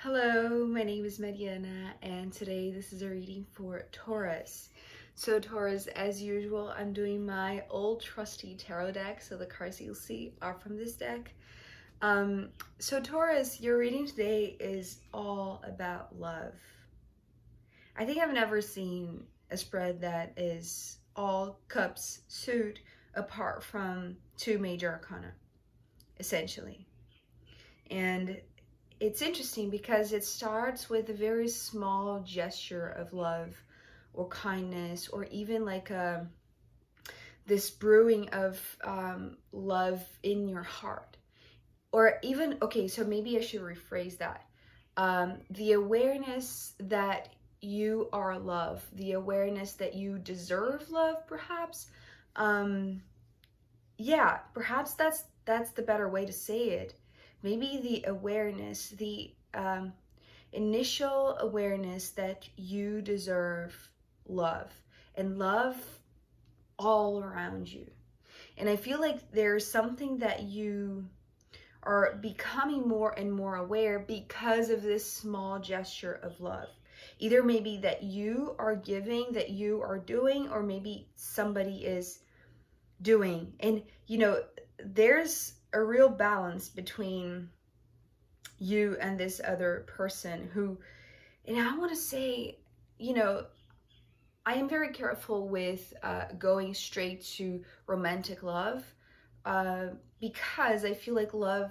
Hello, my name is Mariana, and today this is a reading for Taurus. So Taurus, as usual, I'm doing my old trusty tarot deck, so the cards you'll see are from this deck. So Taurus, your reading today is all about love. I think I've never seen a spread that is all cups suit apart from two major arcana, essentially. And it's interesting because it starts with a very small gesture of love or kindness, or even like this brewing of love in your heart. Or even, okay, so maybe I should rephrase that. The awareness that you are love, the awareness that you deserve love, perhaps. Yeah, perhaps that's the better way to say it. Maybe the awareness, the initial awareness that you deserve love, and love all around you. And I feel like there's something that you are becoming more and more aware because of this small gesture of love. Either maybe that you are giving, that you are doing, or maybe somebody is doing. And there's a real balance between you and this other person who, and I want to say, I am very careful with going straight to romantic love because I feel like love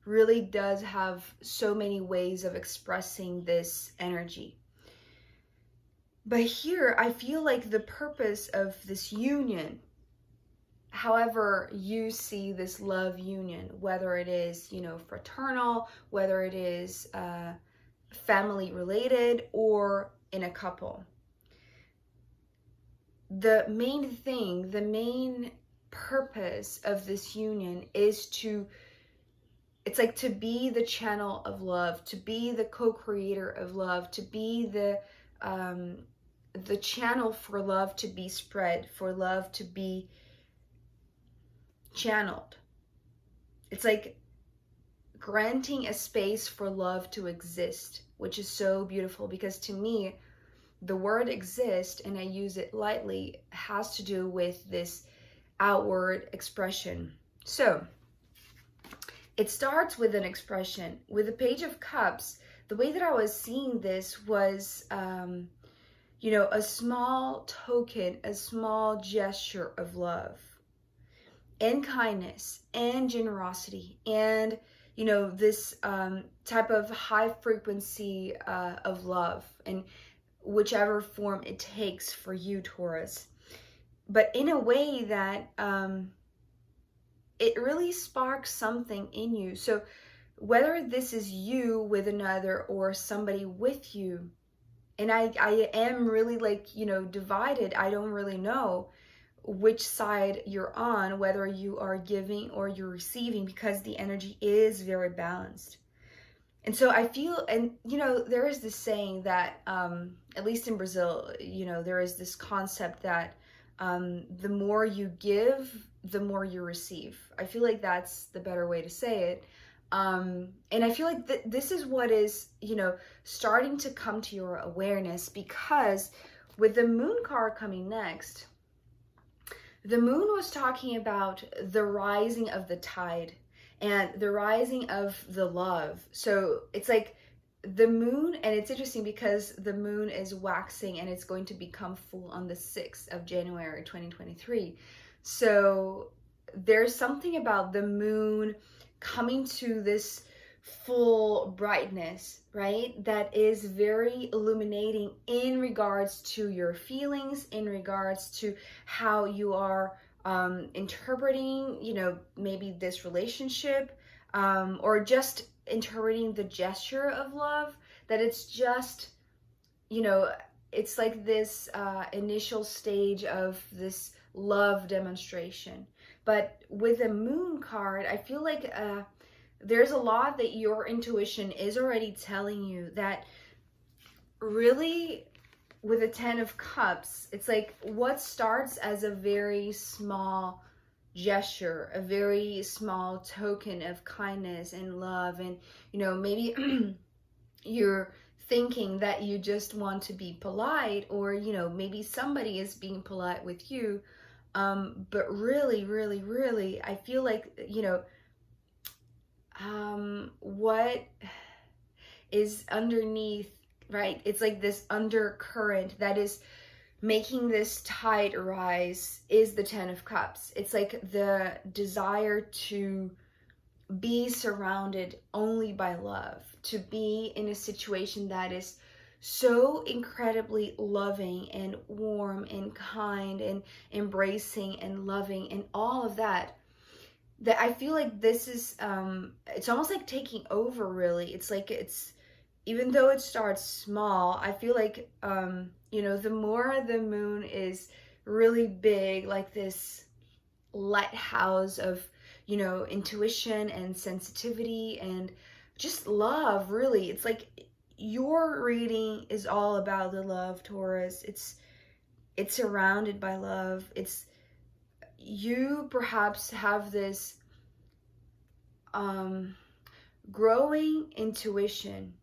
really does have so many ways of expressing this energy. But here, I feel like the purpose of this union, however you see this love union, whether it is, fraternal, whether it is family related, or in a couple, the main thing, the main purpose of this union is it's like to be the channel of love, to be the co-creator of love, to be the channel for love to be spread, for love to be channeled. It's like granting a space for love to exist, which is so beautiful, because to me, the word exist, and I use it lightly, has to do with this outward expression. So it starts with an expression. With the Page of Cups, the way that I was seeing this was, a small token, a small gesture of love and kindness and generosity, and this type of high frequency of love, and whichever form it takes for you, Taurus, but in a way that it really sparks something in you. So whether this is you with another or somebody with you, and I am really divided. I don't really know which side you're on, whether you are giving or you're receiving, because the energy is very balanced. And so I feel, and there is this saying that, at least in Brazil, there is this concept that the more you give, the more you receive. I feel like that's the better way to say it. And I feel like this is what is, starting to come to your awareness, because with the Moon card coming next, the Moon was talking about the rising of the tide and the rising of the love. So it's like the Moon, and it's interesting because the Moon is waxing and it's going to become full on the 6th of January 2023. So there's something about the Moon coming to this full brightness, right? That is very illuminating in regards to your feelings, in regards to how you are interpreting, maybe this relationship, or just interpreting the gesture of love, that it's just, it's like this initial stage of this love demonstration. But with the Moon card, I feel like there's a lot that your intuition is already telling you, that really with the 10 of Cups, it's like what starts as a very small gesture, a very small token of kindness and love, and maybe you're thinking that you just want to be polite, or, you know, maybe somebody is being polite with you. But really, really, really, I feel like, you know, what is underneath, right? It's like this undercurrent that is making this tide rise is the Ten of Cups. It's like the desire to be surrounded only by love, to be in a situation that is so incredibly loving and warm and kind and embracing and loving and all of that, that I feel like this is it's almost like taking over, really. It's like, it's, even though it starts small, I feel like you know, the more the moon is really big, like this lighthouse of, you know, intuition and sensitivity and just love, really. It's like your reading is all about the love, Taurus. It's surrounded by love. It's, you perhaps have this growing intuition,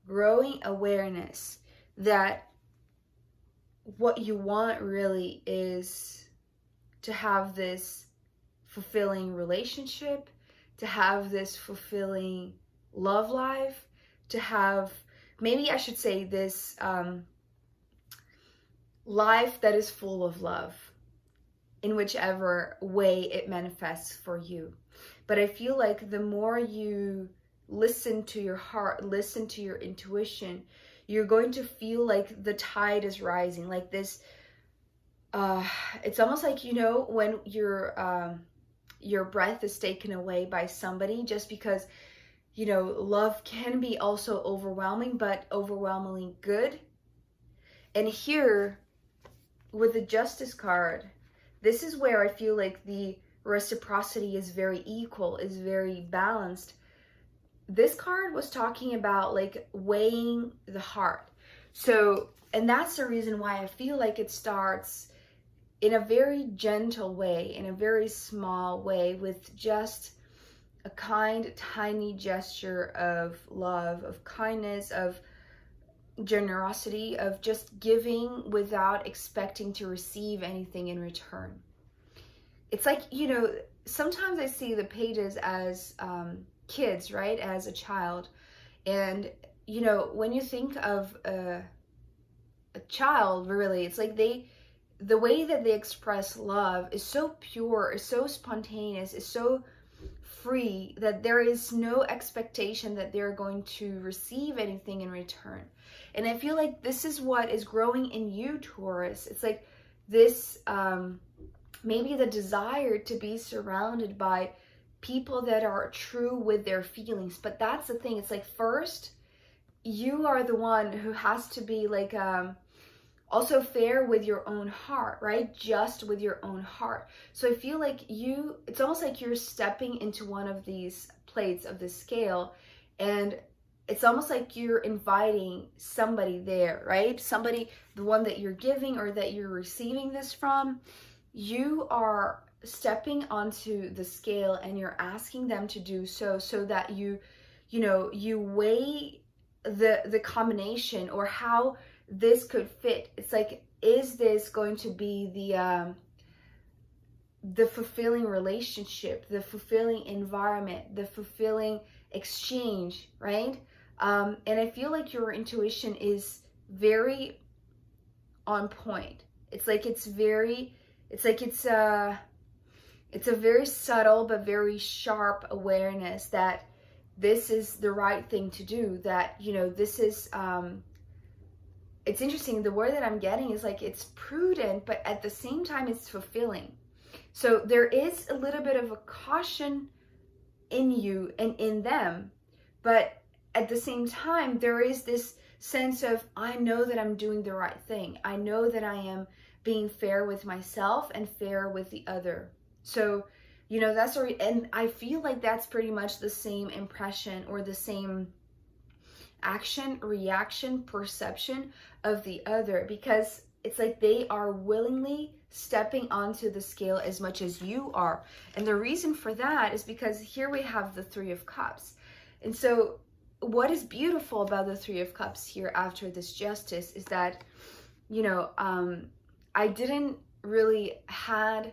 growing awareness that what you want really is to have this fulfilling relationship, to have this fulfilling love life, to have, maybe I should say this, life that is full of love in whichever way it manifests for you. But I feel like the more you listen to your heart, listen to your intuition, you're going to feel like the tide is rising, like this, it's almost like, you know, when your breath is taken away by somebody, just because, you know, love can be also overwhelming, but overwhelmingly good. And here with the Justice card, this is where I feel like the reciprocity is very equal, is very balanced. This card was talking about like weighing the heart. So, and that's the reason why I feel like it starts in a very gentle way, in a very small way, with just a kind, tiny gesture of love, of kindness, of generosity, of just giving without expecting to receive anything in return. It's like, you know, sometimes I see the pages as kids, right, as a child. And, you know, when you think of a child, really, it's like the way that they express love is so pure, is so spontaneous, is so free, that there is no expectation that they're going to receive anything in return. And I feel like this is what is growing in you, Taurus. It's like this, maybe the desire to be surrounded by people that are true with their feelings. But that's the thing. It's like, first, you are the one who has to be like, also fair with your own heart, right? Just with your own heart. So I feel like it's almost like you're stepping into one of these plates of the scale, and it's almost like you're inviting somebody there, right? Somebody, the one that you're giving or that you're receiving this from, you are stepping onto the scale and you're asking them to do so that you weigh the combination, or how this could fit. It's like, is this going to be the fulfilling relationship, the fulfilling environment, the fulfilling exchange, right? And I feel like your intuition is very on point. It's like it's a very subtle but very sharp awareness that this is the right thing to do, that, you know, this is it's interesting, the word that I'm getting is like, it's prudent, but at the same time it's fulfilling. So there is a little bit of a caution in you and in them, but at the same time there is this sense of, I know that I'm doing the right thing. I know that I am being fair with myself and fair with the other. So, you know, that's and I feel like that's pretty much the same impression, or the same action, reaction, perception of the other, because it's like they are willingly stepping onto the scale as much as you are. And the reason for that is because here we have the Three of Cups. And so what is beautiful about the Three of Cups here after this Justice is that, you know, I didn't really have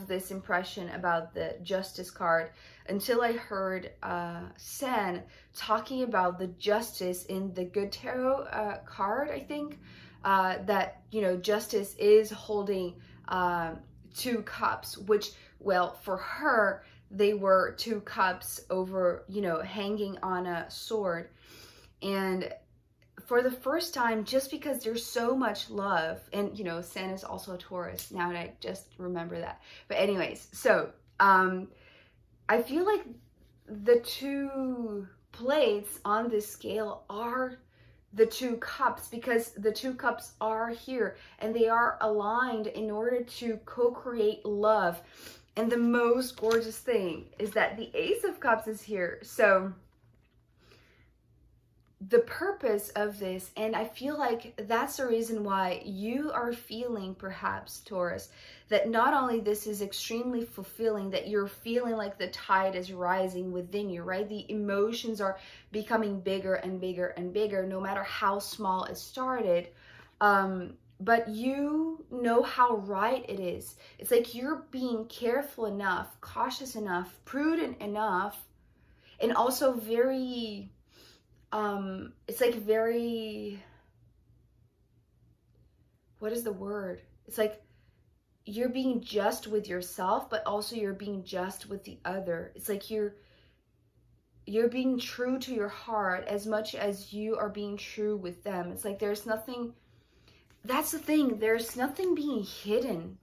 this impression about the Justice card until I heard San talking about the Justice in the Good Tarot card, I think, that, you know, Justice is holding 2 cups, which, well, for her, they were 2 cups over, you know, hanging on a sword. And for the first time, just because there's so much love, and, you know, San is also a Taurus, now that I just remember that. But anyways, so I feel like the 2 plates on this scale are the 2 cups, because the 2 cups are here and they are aligned in order to co-create love. And the most gorgeous thing is that the Ace of Cups is here. So the purpose of this, and I feel like that's the reason why you are feeling, perhaps, Taurus, that not only this is extremely fulfilling, that you're feeling like the tide is rising within you, right? The emotions are becoming bigger and bigger and bigger, no matter how small it started. But you know how right it is. It's like you're being careful enough, cautious enough, prudent enough, and also very... it's like very, what is the word? It's like you're being just with yourself, but also you're being just with the other. It's like you're being true to your heart as much as you are being true with them. It's like there's nothing, that's the thing, there's nothing being hidden,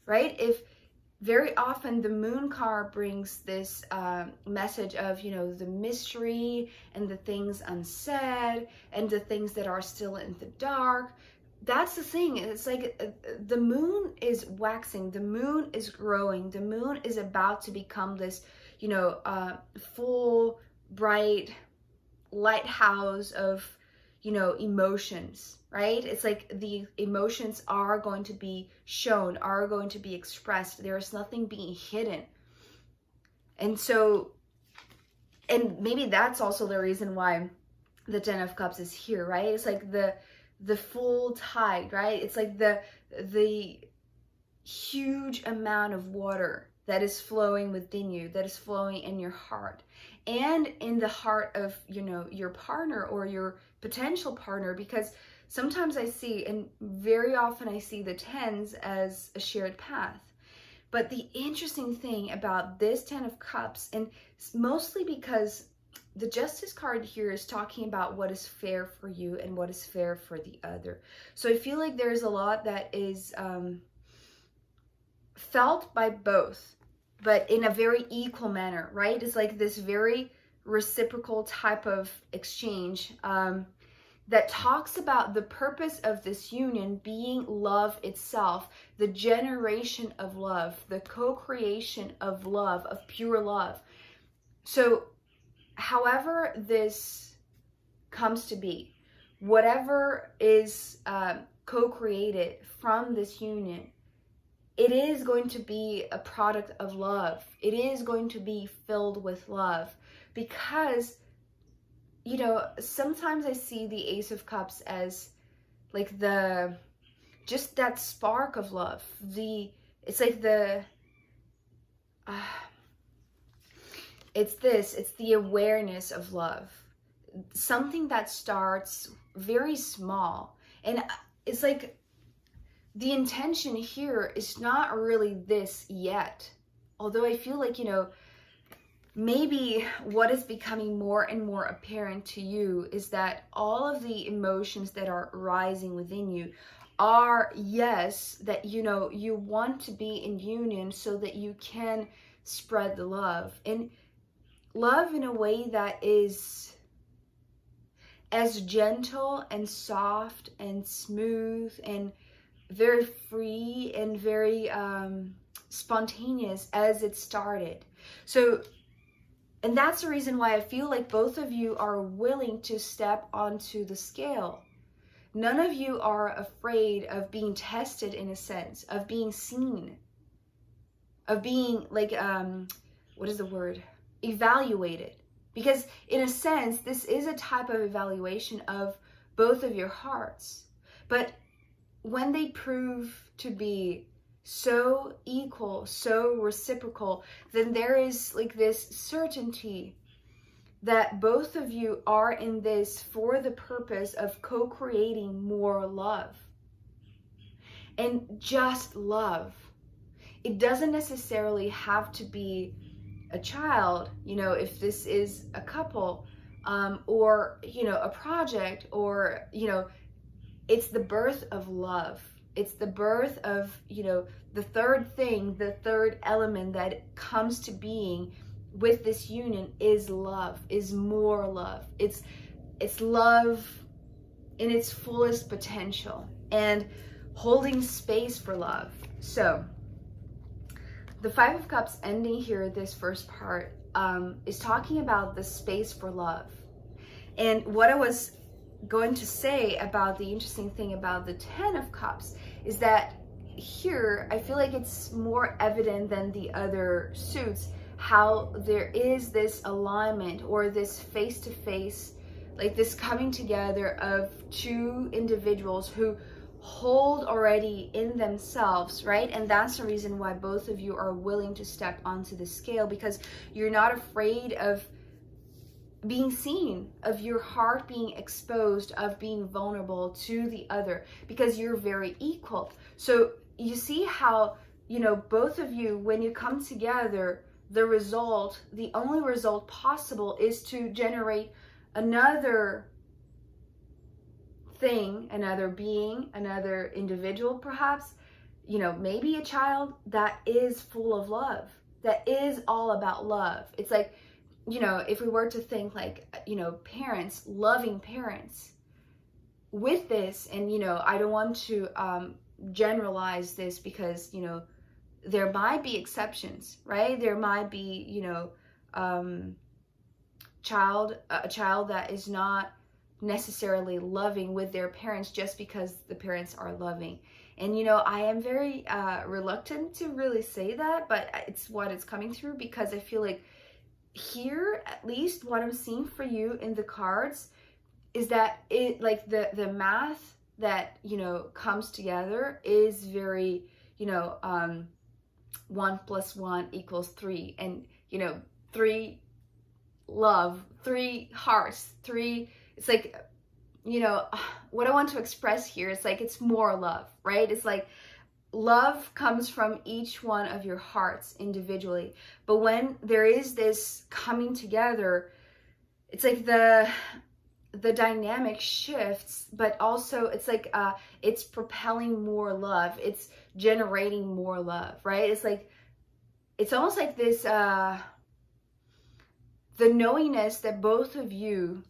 right? If very often the moon card brings this message of, you know, the mystery and the things unsaid and the things that are still in the dark. That's the thing. It's like the moon is waxing, the moon is growing, the moon is about to become this, you know, full, bright lighthouse of, you know, emotions, right? It's like the emotions are going to be shown, are going to be expressed. There's nothing being hidden. And so, and maybe that's also the reason why the 10 of Cups is here, right? It's like the full tide, right? It's like the huge amount of water that is flowing within you, that is flowing in your heart and in the heart of, you know, your partner or your potential partner, because sometimes I see, and very often I see the 10s as a shared path. But the interesting thing about this 10 of Cups, and mostly because the Justice card here is talking about what is fair for you and what is fair for the other. So I feel like there's a lot that is felt by both, but in a very equal manner, right? It's like this very reciprocal type of exchange that talks about the purpose of this union being love itself, the generation of love, the co-creation of love, of pure love. So however this comes to be, whatever is co-created from this union, it is going to be a product of love. It is going to be filled with love, because, you know, sometimes I see the Ace of Cups as like just that spark of love. It's like it's the awareness of love. Something that starts very small. And it's like, the intention here is not really this yet. Although I feel like, you know, maybe what is becoming more and more apparent to you is that all of the emotions that are rising within you are, yes, that, you know, you want to be in union so that you can spread the love. And love in a way that is as gentle and soft and smooth and very free and very spontaneous as it started. So, and that's the reason why I feel like both of you are willing to step onto the scale. None of you are afraid of being tested, in a sense, of being seen, of being like, what is the word? evaluate it. Because in a sense, this is a type of evaluation of both of your hearts. But when they prove to be so equal, so reciprocal, then there is like this certainty that both of you are in this for the purpose of co-creating more love. And just love. It doesn't necessarily have to be a child, you know, if this is a couple, or, you know, a project, or, you know, it's the birth of love. It's the birth of, you know, the third thing, the third element that comes to being with this union is love, is more love. It's love in its fullest potential and holding space for love. So the Five of Cups ending here, this first part, is talking about the space for love. And what I was going to say about the interesting thing about the Ten of Cups is that here, I feel like it's more evident than the other suits how there is this alignment or this face-to-face, like this coming together of two individuals who hold already in themselves, right? And that's the reason why both of you are willing to step onto the scale, because you're not afraid of being seen, of your heart being exposed, of being vulnerable to the other, because you're very equal. So you see how, you know, both of you, when you come together, the result, the only result possible is to generate another thing, another being, another individual perhaps, you know, maybe a child that is full of love, that is all about love. It's like, you know, if we were to think like, you know, parents, loving parents with this, and, you know, I don't want to generalize this because, you know, there might be exceptions, right? There might be, you know, a child that is not necessarily loving with their parents just because the parents are loving. And, you know, I am very reluctant to really say that, but it's what it's coming through, because I feel like here, at least what I'm seeing for you in the cards is that it, like the math that, you know, comes together is very, you know, 1 + 1 = 3, and, you know, 3 love, 3 hearts, 3, it's like, you know, what I want to express here is like, it's more love, right? It's like love comes from each one of your hearts individually, but when there is this coming together, it's like the dynamic shifts, but also it's like it's propelling more love, it's generating more love, right? It's like, it's almost like this the knowingness that both of you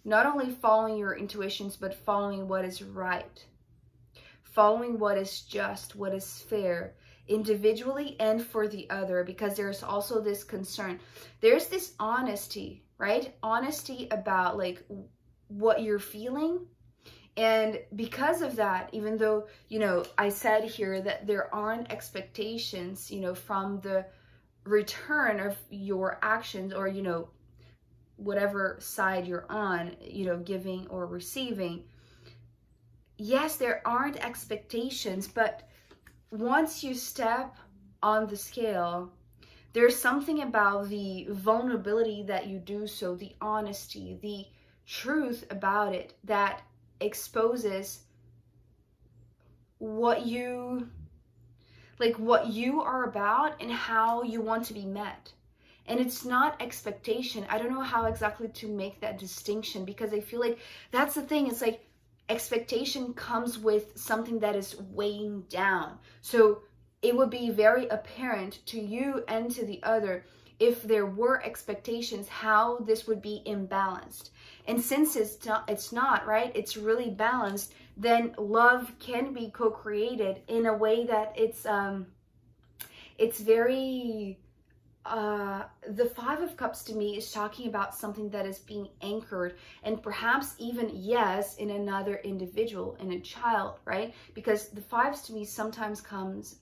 not only following your intuitions, but following what is right, following what is just, what is fair, individually and for the other, because there's also this concern, there's this honesty, right? Honesty about like what you're feeling. And because of that, even though, you know, I said here that there aren't expectations, you know, from the return of your actions, or, you know, whatever side you're on, you know, giving or receiving. Yes, there aren't expectations, but once you step on the scale, there's something about the vulnerability that you do so, the honesty, the truth about it, that exposes what you, like what you are about and how you want to be met. And it's not expectation. I don't know how exactly to make that distinction, because I feel like that's the thing. It's like expectation comes with something that is weighing down. So it would be very apparent to you and to the other if there were expectations, how this would be imbalanced. And since it's not, right? It's really balanced, then love can be co-created in a way that it's very, the Five of Cups to me is talking about something that is being anchored, and perhaps even, yes, in another individual, in a child, right? Because the fives to me sometimes comes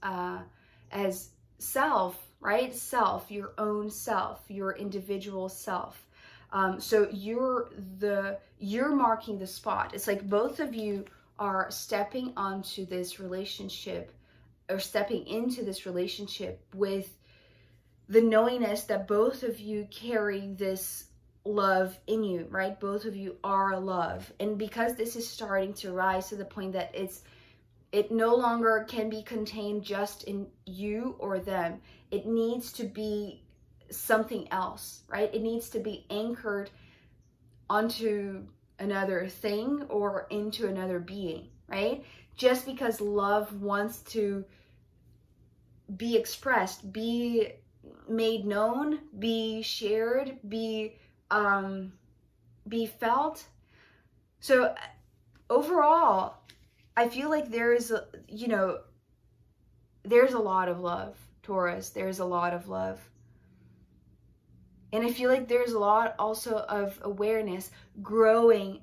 as self, right? Self, your own self, your individual self. So you're marking the spot. It's like both of you are stepping onto this relationship, or stepping into this relationship with the knowingness that both of you carry this love in you, right? Both of you are love. And because this is starting to rise to the point that it no longer can be contained just in you or them. It needs to be something else, right? It needs to be anchored onto another thing or into another being, right? Just because love wants to be expressed, be made known, be shared, be felt. So overall, I feel like there's a lot of love, Taurus. There's a lot of love. And I feel like there's a lot also of awareness, growing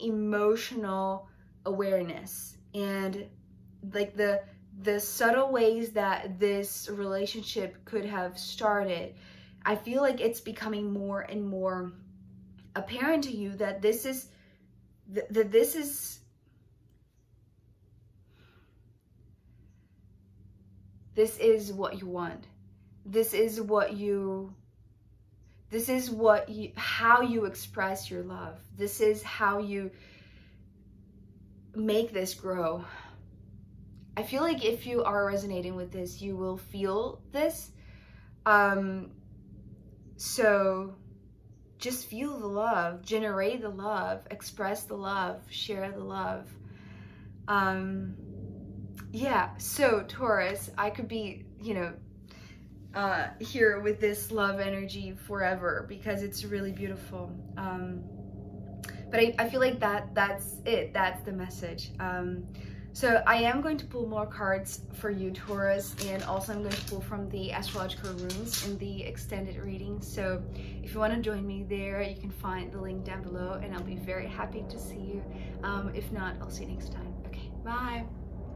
emotional awareness. And like the subtle ways that this relationship could have started, I feel like it's becoming more and more apparent to you that this is what you want. This is how you express your love. This is how you make this grow. I feel like if you are resonating with this, you will feel this. So just feel the love, generate the love, express the love, share the love. Yeah, so Taurus, I could be, here with this love energy forever because it's really beautiful. But I feel like that's it. That's the message. So I am going to pull more cards for you, Taurus, and also I'm going to pull from the astrological runes in the extended reading. So if you want to join me there, you can find the link down below, and I'll be very happy to see you. If not, I'll see you next time. Okay, bye.